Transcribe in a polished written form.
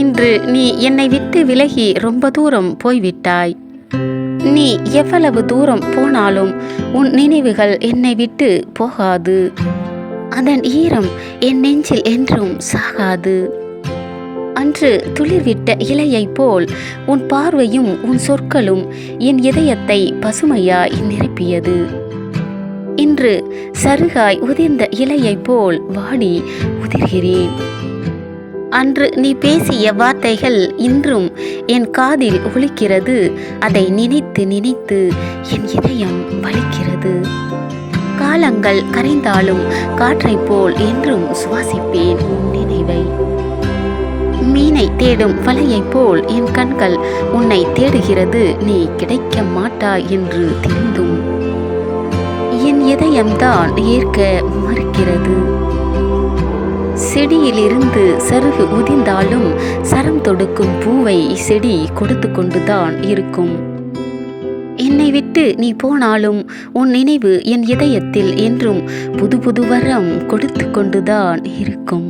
இன்று நீ என்னை விட்டு விலகி ரொம்ப தூரம் போய்விட்டாய். நீ எவ்வளவு தூரம் போனாலும் உன் நினைவுகள் என்னை விட்டு போகாது. அதன் ஈரம் என் நெஞ்சில் என்றும் சாகாது. அன்று துளிர்விட்ட இலையைப் போல் உன் பார்வையும் உன் சொற்களும் என் இதயத்தை பசுமையாய் நிரப்பியது. இன்று சருகாய் உதிர்ந்த இலையைப் போல் வாடி உதிர்கிறேன். அன்று நீ பேசிய வார்த்தைகள் இன்றும் என் காதில் ஒலிக்கிறது. அதை நினைத்து நினைத்து என் இதயம் வலிக்கிறது. காலங்கள் கரைந்தாலும் காற்றைப் போல் என்றும் சுவாசிப்பேன் உன் நினைவை. மீனை தேடும் வலையைப் போல் என் கண்கள் உன்னை தேடுகிறது. நீ கிடைக்க மாட்டாய் என்று தெரிந்தும் என் இதயம்தான் ஏற்க மறுக்கிறது. செடியிலிருந்து சருகு உதிர்ந்தாலும் சரம் தொடுக்கும் பூவை செடி கொடுத்து கொண்டுதான் இருக்கும். என்னை விட்டு நீ போனாலும் உன் நினைவு என் இதயத்தில் என்றும் புது புது வரம் கொடுத்து கொண்டுதான் இருக்கும்.